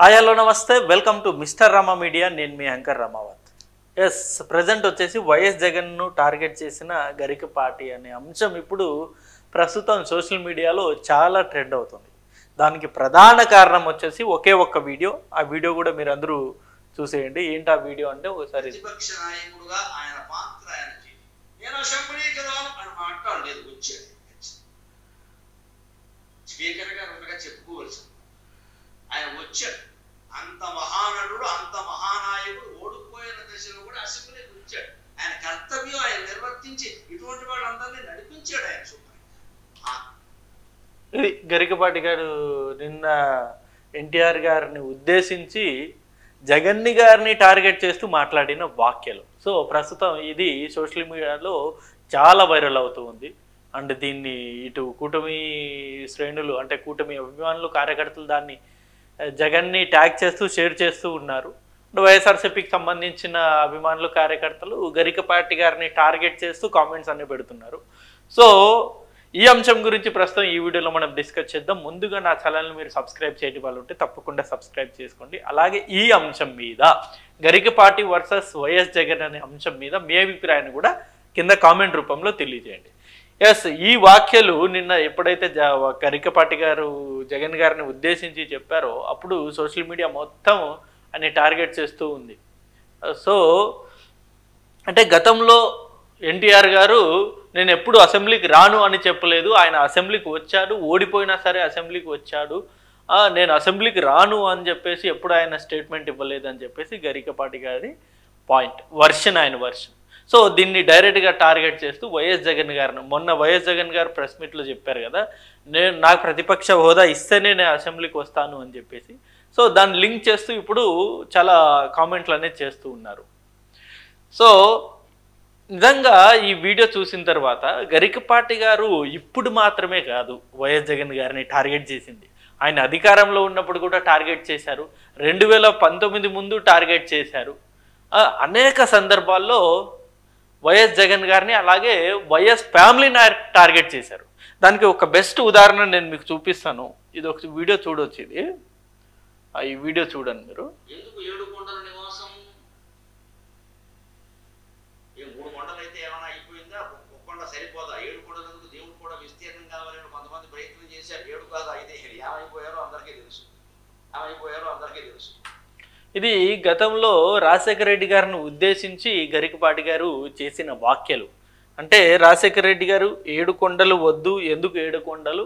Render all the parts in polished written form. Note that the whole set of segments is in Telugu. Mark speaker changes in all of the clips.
Speaker 1: హాయ్ హలో నమస్తే welcome to mister Rama media. నేను మీ యాంకర్ రమావత్. ఎస్, ప్రజెంట్ వచ్చేసి వైఎస్ జగన్ను టార్గెట్ చేసిన గరికపాటి అనే అంశం ఇప్పుడు ప్రస్తుతం సోషల్ మీడియాలో చాలా ట్రెండ్ అవుతుంది. దానికి ప్రధాన కారణం వచ్చేసి ఒకే ఒక్క వీడియో. ఆ వీడియో కూడా మీరు అందరూ చూసేయండి. ఏంటి ఆ వీడియో అంటే ఒకసారి
Speaker 2: ప్రతిపక్ష నాయకుడుగా ఆయన పాత్ర ఆయన నేను అసెంబ్లీకి రాను అని మాట్లాడలేదు. వచ్చాడు స్పీకర్ గారు ఉండగా చెప్పుకోవలసి ఆయన వచ్చాడు. అంత మహానటుడు, అంత మహానాయకుడు ఓడిపోయిన దశలో కూడా అసెంబ్లీకి వచ్చాడు. ఆయన కర్తవ్యం ఆయన నిర్వర్తించి ఇటువంటి వాళ్ళందరినీ నడిపించాడు ఆయన సూపర్.
Speaker 1: ఇది గరికపాటి గారు నిన్న ఎన్టీఆర్ గారిని ఉద్దేశించి జగన్ని గారిని టార్గెట్ చేస్తూ మాట్లాడిన వాక్యాలు. సో ప్రస్తుతం ఇది సోషల్ మీడియాలో చాలా వైరల్ అవుతూ ఉంది. అండ్ దీన్ని ఇటు కూటమి శ్రేణులు అంటే కూటమి అభిమానులు, కార్యకర్తలు దాన్ని జగన్ని ట్యాగ్ చేస్తూ షేర్ చేస్తూ ఉన్నారు. వైఎస్ఆర్సీపీకి సంబంధించిన అభిమానులు, కార్యకర్తలు గరికపాటి గారిని టార్గెట్ చేస్తూ కామెంట్స్ అన్ని పెడుతున్నారు. సో ఈ అంశం గురించి ప్రస్తుతం ఈ వీడియోలో మనం డిస్కస్ చేద్దాం. ముందుగా నా ఛానల్ని మీరు సబ్స్క్రైబ్ చేయడం వాళ్ళు ఉంటే తప్పకుండా సబ్స్క్రైబ్ చేసుకోండి. అలాగే ఈ అంశం మీద గరికపాటి వర్సెస్ వైఎస్ జగన్ అనే అంశం మీద మీ అభిప్రాయాన్ని కూడా కింద కామెంట్ రూపంలో తెలియజేయండి. ఎస్, ఈ వాక్యాలు నిన్న ఎప్పుడైతే గరికపాటి గారు జగన్ గారిని ఉద్దేశించి చెప్పారో అప్పుడు సోషల్ మీడియా మొత్తం అని టార్గెట్ చేస్తూ ఉంది. సో అంటే గతంలో ఎన్టీఆర్ గారు నేను ఎప్పుడు అసెంబ్లీకి రాను అని చెప్పలేదు. ఆయన అసెంబ్లీకి వచ్చాడు, ఓడిపోయినా సరే అసెంబ్లీకి వచ్చాడు. నేను అసెంబ్లీకి రాను అని చెప్పేసి ఎప్పుడు ఆయన స్టేట్మెంట్ ఇవ్వలేదని చెప్పేసి గరికపాటి గారి పాయింట్, ఆయన వర్షన్. సో దీన్ని డైరెక్ట్గా టార్గెట్ చేస్తూ వైఎస్ జగన్ గారిని మొన్న వైఎస్ జగన్ గారు ప్రెస్ మీట్లో చెప్పారు కదా, నాకు ప్రతిపక్ష హోదా ఇస్తేనే నేను అసెంబ్లీకి వస్తాను అని చెప్పేసి. సో దాన్ని లింక్ చేస్తూ ఇప్పుడు చాలా కామెంట్లు అనేది చేస్తూ ఉన్నారు. సో నిజంగా ఈ వీడియో చూసిన తర్వాత గరికపాటి గారు ఇప్పుడు మాత్రమే కాదు వైఎస్ జగన్ గారిని టార్గెట్ చేసింది. ఆయన అధికారంలో ఉన్నప్పుడు కూడా టార్గెట్ చేశారు, 2019 ముందు టార్గెట్ చేశారు. అనేక సందర్భాల్లో వైఎస్ జగన్ గారిని అలాగే వైఎస్ ఫ్యామిలీని టార్గెట్ చేశారు. దానికి ఒక బెస్ట్ ఉదాహరణ నేను మీకు చూపిస్తాను. ఇది ఒక వీడియో చూడొచ్చు. ఇది ఈ వీడియో చూడండి మీరు.
Speaker 2: ఎందుకు 7 కొండల నివాసం? ఏ 3 కొండలు అయితే ఏమైనా అయిపోయిందా? ఒక కొండ సరిపోదా? 7 కొండలకు దేవుడు కూడా విస్తీర్ణం కావాలని కొంతమంది ప్రయత్నం చేశారు. 7 కాదు 5 ఏమైపోయారో అందరికీ తెలుసు.
Speaker 1: ఇది గతంలో రాజశేఖర రెడ్డి గారిని ఉద్దేశించి గరికపాటి గారు చేసిన వాక్యాలు. అంటే రాజశేఖర రెడ్డి గారు 7 కొండలు వద్దు, ఎందుకు 7 కొండలు,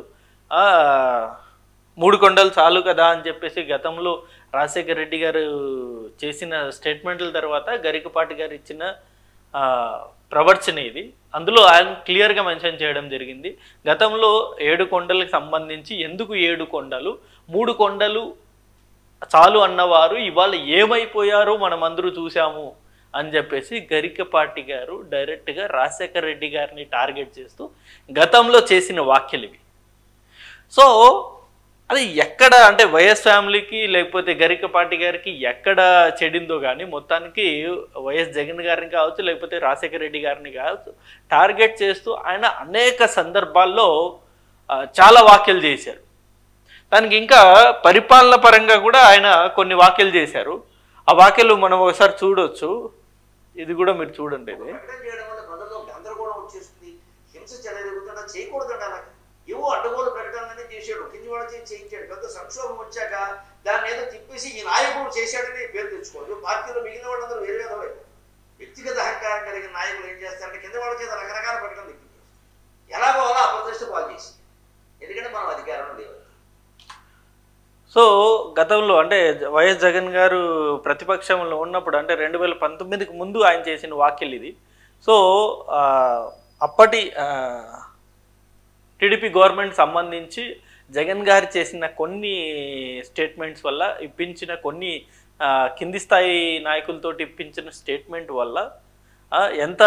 Speaker 1: 3 కొండలు చాలు కదా అని చెప్పేసి గతంలో రాజశేఖర రెడ్డి గారు చేసిన స్టేట్మెంట్ల తర్వాత గరికపాటి గారు ఇచ్చిన ప్రవర్చన ఇది. అందులో ఆయన క్లియర్గా మెన్షన్ చేయడం జరిగింది. గతంలో 7 కొండలకు సంబంధించి ఎందుకు 7 కొండలు, 3 కొండలు చాలు అన్నవారు ఇవాళ ఏమైపోయారో మనం అందరూ చూసాము అని చెప్పేసి గరికపాటి గారు డైరెక్ట్గా రాజశేఖర రెడ్డి గారిని టార్గెట్ చేస్తూ గతంలో చేసిన వాక్యలు ఇవి. సో అది ఎక్కడ అంటే వైఎస్ ఫ్యామిలీకి లేకపోతే గరికపాటి గారికి ఎక్కడ చెడిందో కానీ మొత్తానికి వైఎస్ జగన్ గారిని కావచ్చు లేకపోతే రాజశేఖర రెడ్డి గారిని కావచ్చు టార్గెట్ చేస్తూ ఆయన అనేక సందర్భాల్లో చాలా వాక్యాలు చేశారు. దానికి ఇంకా పరిపాలన పరంగా కూడా ఆయన కొన్ని వాక్యాలు చేశారు. ఆ వాక్యాలు మనం ఒకసారి చూడొచ్చు. ఇది కూడా మీరు చూడండి. ఇది
Speaker 2: చేయడం వల్ల ప్రజల్లో గందరగోళం వచ్చేస్తుంది, హింస చెలరేగుతున్నా చేయకూడదండి. అలా ఏవో అడ్డగోలు ప్రకటనలన్నీ చేశాడు, కిందివాడ చేయించాడు. పెద్ద సంక్షోభం వచ్చాక దాన్ని ఏదో తిప్పేసి ఈ నాయకుడు చేశాడని పేరు తెచ్చుకోండి. పార్టీలో మిగిలిన వాళ్ళందరూ వేరే విధంగా వ్యక్తిగత అహంకారం కలిగిన నాయకులు ఏం చేస్తారంటే కింద వాళ్ళ చేత రకరకాల ప్రకటనలు తిప్పించారు. ఎలాగో అలా అప్రతిష్ట పాలు చేసి, ఎందుకంటే మనం అధికారంలో లేదు.
Speaker 1: సో గతంలో అంటే వైఎస్ జగన్ గారు ప్రతిపక్షంలో ఉన్నప్పుడు అంటే 2019కి ముందు ఆయన చేసిన వాక్యాలు ఇది. సో అప్పటి టీడీపీ గవర్నమెంట్ సంబంధించి జగన్ గారు చేసిన కొన్ని స్టేట్మెంట్స్ వల్ల ఇప్పించిన కొన్ని కింది స్థాయి నాయకులతో ఇప్పించిన స్టేట్మెంట్ వల్ల ఎంత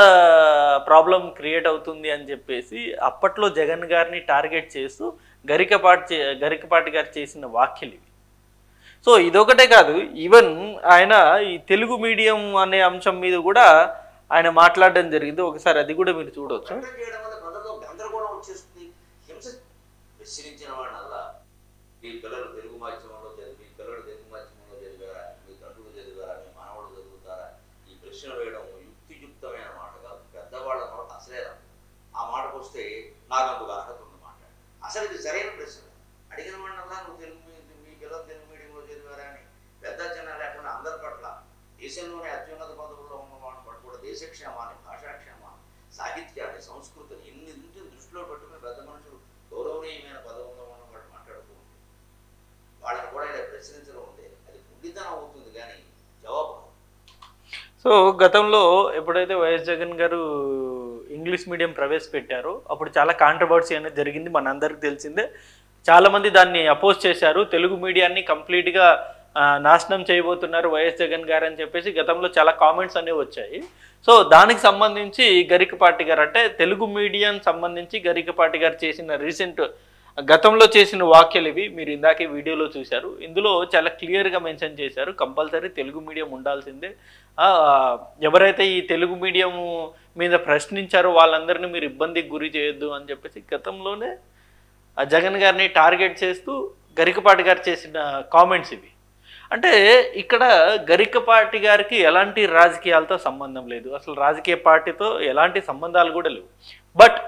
Speaker 1: ప్రాబ్లం క్రియేట్ అవుతుంది అని చెప్పేసి అప్పట్లో జగన్ గారిని టార్గెట్ చేస్తూ గరికపాటి గారు చేసిన వాక్యలు ఇవి. సో ఇదొకటే కాదు, ఈవెన్ ఆయన ఈ తెలుగు మీడియం అనే అంశం మీద కూడా ఆయన మాట్లాడడం జరిగింది. ఒకసారి అది కూడా మీరు చూడవచ్చు.
Speaker 2: ప్రశ్నలు వేయడం యుక్తియుక్తమైన మాట కాదు. పెద్దవాళ్ళ మాట అసలే రాదు. ఆ మాటకు వస్తే నాకు అందుకు అర్హత ఉంది మాట్లాడు. అసలు ఇది సరైన ప్రశ్న. అడిగిన వాడినల్లా నువ్వు మీ పిల్లలు తెలుగు మీడియంలో చదివారా అని పెద్ద చిన్న లేకుండా అందరి పట్ల దేశంలోనే అత్యున్నత పదవుల్లో ఉన్న వాళ్ళ పట్ల కూడా దేశక్షేమాన్ని, భాషాక్షేమాన్ని, సాహిత్యాన్ని, సంస్కృతిని ఇన్నింటిని దృష్టిలో పెట్టుకుని పెద్ద మనుషులు గౌరవనీయమైన పదవుల్లో ఉన్న వాళ్ళు మాట్లాడుతూ ఉంటే వాళ్ళని కూడా ఇలా ప్రశ్నించడం ఉంటే అది గుడ్డితనం అవుతుంది కానీ జవాబు.
Speaker 1: సో గతంలో ఎప్పుడైతే వైఎస్ జగన్ గారు ఇంగ్లీష్ మీడియం ప్రవేశపెట్టారో అప్పుడు చాలా కాంట్రవర్సీ అనేది జరిగింది, మనందరికీ తెలిసిందే. చాలామంది దాన్ని అపోజ్ చేశారు. తెలుగు మీడియాన్ని కంప్లీట్గా నాశనం చేయబోతున్నారు వైఎస్ జగన్ గారు అని చెప్పేసి గతంలో చాలా కామెంట్స్ అనేవి వచ్చాయి. సో దానికి సంబంధించి గరికపాటి గారు, అంటే తెలుగు మీడియం సంబంధించి గరికపాటి గారు చేసిన రీసెంట్ గతంలో చేసిన వ్యాఖ్యలు ఇవి. మీరు ఇందాకే వీడియోలో చూశారు. ఇందులో చాలా క్లియర్గా మెన్షన్ చేశారు, కంపల్సరీ తెలుగు మీడియం ఉండాల్సిందే. ఎవరైతే ఈ తెలుగు మీడియం మీద ప్రశ్నించారో వాళ్ళందరినీ మీరు ఇబ్బందికి గురి చేయొద్దు అని చెప్పేసి గతంలోనే జగన్ గారిని టార్గెట్ చేస్తూ గరికపాటి గారు చేసిన కామెంట్స్ ఇవి. అంటే ఇక్కడ గరికపాటి గారికి ఎలాంటి రాజకీయాలతో సంబంధం లేదు, అసలు రాజకీయ పార్టీతో ఎలాంటి సంబంధాలు కూడా లేవు. బట్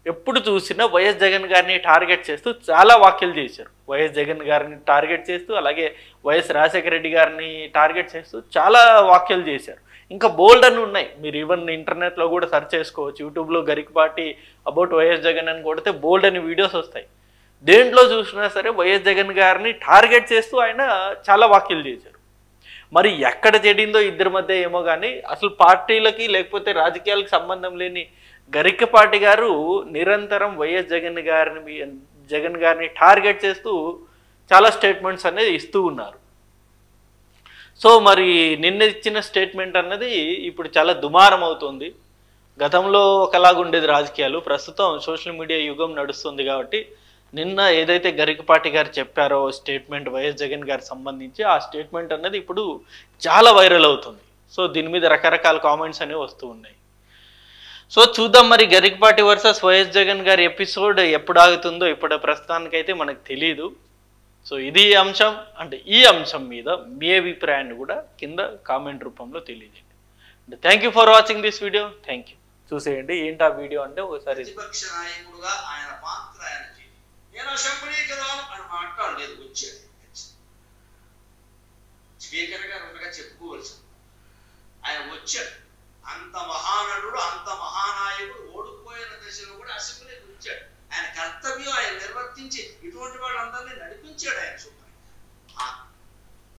Speaker 1: ఎప్పుడు చూసినా వైఎస్ జగన్ గారిని టార్గెట్ చేస్తూ చాలా వ్యాఖ్యలు చేశారు. వైఎస్ జగన్ గారిని టార్గెట్ చేస్తూ, అలాగే వైఎస్ రాజశేఖర రెడ్డి గారిని టార్గెట్ చేస్తూ చాలా వ్యాఖ్యలు చేశారు. ఇంకా బోల్డ్ అని ఉన్నాయి. మీరు ఈవెన్ ఇంటర్నెట్లో కూడా సెర్చ్ చేసుకోవచ్చు. యూట్యూబ్లో గరికపాటి అబౌట్ వైఎస్ జగన్ అని కొడితే బోల్డ్ అని వీడియోస్ వస్తాయి. దేంట్లో చూసినా సరే వైఎస్ జగన్ గారిని టార్గెట్ చేస్తూ ఆయన చాలా వ్యాఖ్యలు చేశారు. మరి ఎక్కడ చెడిందో ఇద్దరి మధ్య ఏమో కానీ అసలు పార్టీలకి లేకపోతే రాజకీయాలకు సంబంధం లేని గరికపాటి గారు నిరంతరం వైఎస్ జగన్ గారిని టార్గెట్ చేస్తూ చాలా స్టేట్మెంట్స్ అనేది ఇస్తూ ఉన్నారు. సో మరి నిన్న ఇచ్చిన స్టేట్మెంట్ అన్నది ఇప్పుడు చాలా దుమారం అవుతుంది. గతంలో ఒకలాగా ఉండేది రాజకీయాలు, ప్రస్తుతం సోషల్ మీడియా యుగం నడుస్తుంది కాబట్టి నిన్న ఏదైతే గరికపాటి గారు చెప్పారో స్టేట్మెంట్ వైఎస్ జగన్ గారికి సంబంధించి, ఆ స్టేట్మెంట్ అన్నది ఇప్పుడు చాలా వైరల్ అవుతుంది. సో దీని మీద రకరకాల కామెంట్స్ అనేవి వస్తూ ఉన్నాయి. సో చూద్దాం మరి గరికపాటి వర్సెస్ వైఎస్ జగన్ గారి ఎపిసోడ్ ఎప్పుడు ఆగుతుందో ఇప్పుడు ప్రస్తుతానికైతే మనకు తెలియదు. సో ఇది అంశం, అంటే ఈ అంశం మీద మీ అభిప్రాయాన్ని కూడా కింద కామెంట్ రూపంలో తెలియజేయండి. Thank you for watching this video. Thank you. చూసేయండి ఏంటి ఆ వీడియో అంటే ఒకసారి.
Speaker 2: ప్రతిపక్ష నాయకుడుగా ఆయన పాత్ర ఆయన నేను అసెంబ్లీకి రాను అని మాట్లాడలేదు, వచ్చాడు. స్పీకర్ గారు ఉండగా చెప్పుకోవలసి ఆయన వచ్చాడు. అంత మహానటుడు, అంత మహానాయకుడు ఓడిపోయిన దశలో కూడా అసెంబ్లీకి వచ్చాడు. ఆయన కర్తవ్యం ఆయన నిర్వర్తించి ఇటువంటి వాళ్ళందరినీ నడిపించాడు ఆయన.